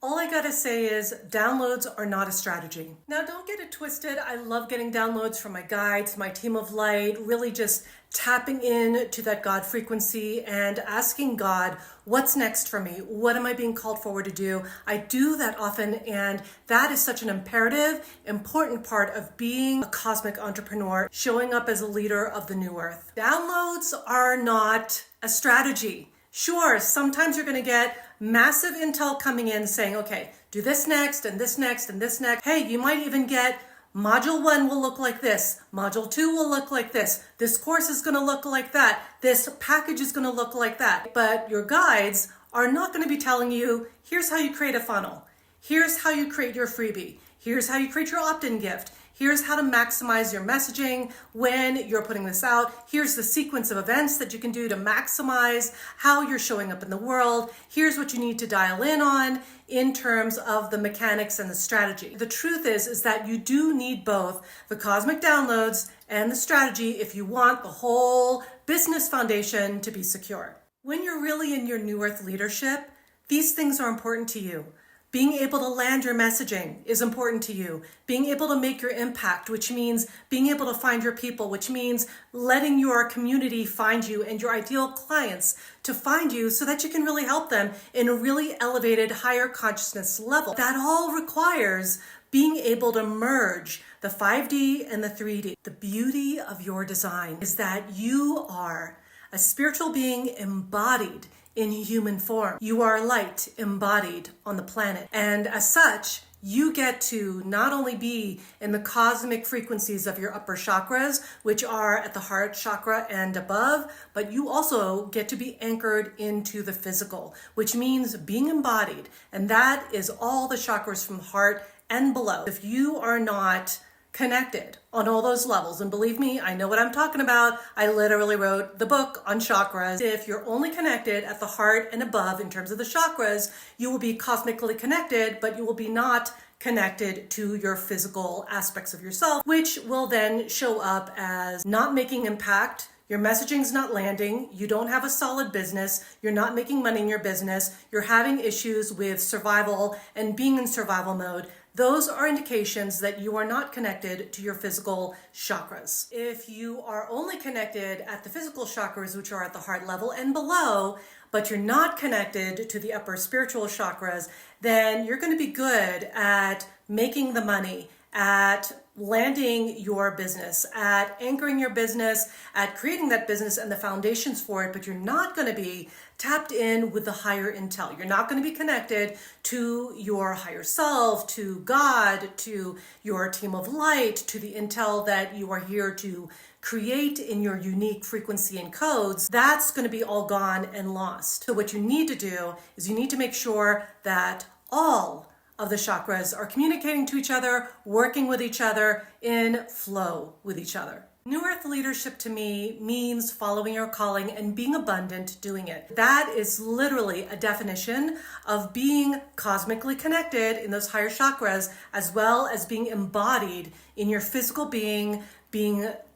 All I gotta say is downloads are not a strategy. Now, don't get it twisted. I love getting downloads from my guides, my team of light, really just tapping in to that God frequency and asking God, what's next for me? What am I being called forward to do? I do that often, and that is such an imperative, important part of being a cosmic entrepreneur, showing up as a leader of the new earth. Downloads are not a strategy. Sure, sometimes you're going to get massive intel coming in saying, okay, do this next and this next and this next. Hey, you might even get module 1 will look like this. Module 2 will look like this. This course is going to look like that. This package is going to look like that. But your guides are not going to be telling you, here's how you create a funnel. Here's how you create your freebie. Here's how you create your opt-in gift. Here's how to maximize your messaging when you're putting this out. Here's the sequence of events that you can do to maximize how you're showing up in the world. Here's what you need to dial in on in terms of the mechanics and the strategy. The truth is that you do need both the cosmic downloads and the strategy if you want the whole business foundation to be secure. When you're really in your New Earth leadership, these things are important to you. Being able to land your messaging is important to you. Being able to make your impact, which means being able to find your people, which means letting your community find you and your ideal clients to find you so that you can really help them in a really elevated, higher consciousness level. That all requires being able to merge the 5D and the 3D. The beauty of your design is that you are a spiritual being embodied in human form. You are light embodied on the planet. And as such, you get to not only be in the cosmic frequencies of your upper chakras, which are at the heart chakra and above, but you also get to be anchored into the physical, which means being embodied. And that is all the chakras from the heart and below. If you are not connected on all those levels, and believe me, I know what I'm talking about. I literally wrote the book on chakras. If you're only connected at the heart and above in terms of the chakras, you will be cosmically connected, but you will be not connected to your physical aspects of yourself, which will then show up as not making impact. Your messaging's not landing, you don't have a solid business, you're not making money in your business, you're having issues with survival and being in survival mode. Those are indications that you are not connected to your physical chakras. If you are only connected at the physical chakras, which are at the heart level and below, but you're not connected to the upper spiritual chakras, then you're going to be good at making the money, at landing your business, at anchoring your business, at creating that business and the foundations for it, but you're not going to be tapped in with the higher intel. You're not going to be connected to your higher self, to God, to your team of light, to the intel that you are here to create in your unique frequency and codes. That's going to be all gone and lost. So what you need to do is you need to make sure that all of the chakras are communicating to each other, working with each other, in flow with each other. New Earth leadership to me means following your calling and being abundant doing it. That is literally a definition of being cosmically connected in those higher chakras, as well as being embodied in your physical being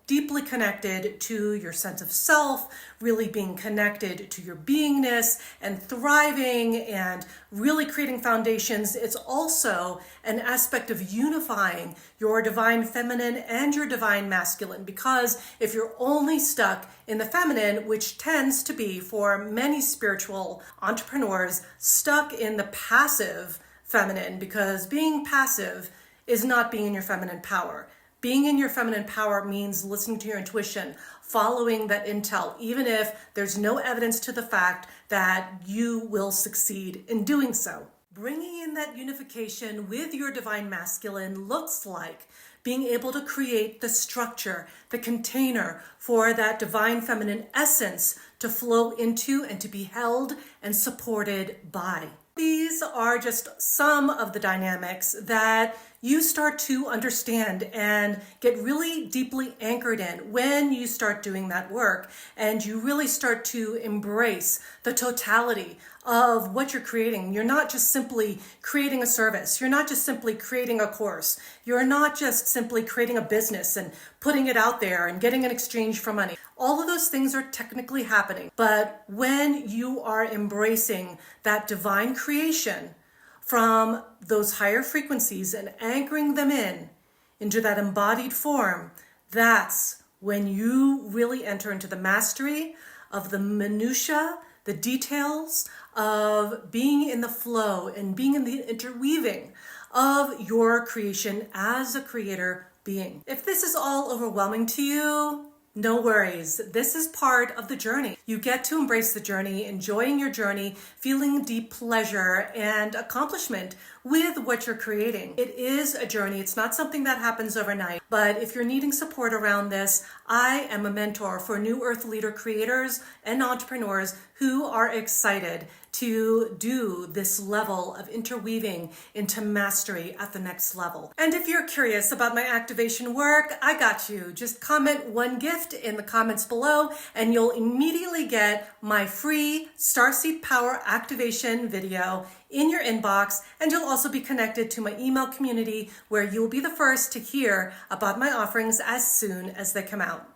deeply connected to your sense of self, really being connected to your beingness and thriving and really creating foundations. It's also an aspect of unifying your divine feminine and your divine masculine, because if you're only stuck in the feminine, which tends to be for many spiritual entrepreneurs, stuck in the passive feminine, because being passive is not being in your feminine power. Being in your feminine power means listening to your intuition, following that intel, even if there's no evidence to the fact that you will succeed in doing so. Bringing in that unification with your divine masculine looks like being able to create the structure, the container for that divine feminine essence to flow into and to be held and supported by. These are just some of the dynamics that you start to understand and get really deeply anchored in when you start doing that work, and you really start to embrace the totality of what you're creating. You're not just simply creating a service. You're not just simply creating a course. You're not just simply creating a business and putting it out there and getting an exchange for money. All of those things are technically happening. But when you are embracing that divine creation from those higher frequencies and anchoring them into that embodied form, that's when you really enter into the mastery of the minutia, the details of being in the flow and being in the interweaving of your creation as a creator being. If this is all overwhelming to you, no worries. This is part of the journey. You get to embrace the journey, enjoying your journey, feeling deep pleasure and accomplishment with what you're creating. It is a journey. It's not something that happens overnight. But if you're needing support around this, I am a mentor for new earth leader creators and entrepreneurs who are excited to do this level of interweaving into mastery at the next level. And if you're curious about my activation work, I got you. Just comment one gift in the comments below and you'll immediately get my free Starseed Power activation video in your inbox, and you'll also be connected to my email community where you'll be the first to hear about my offerings as soon as they come out.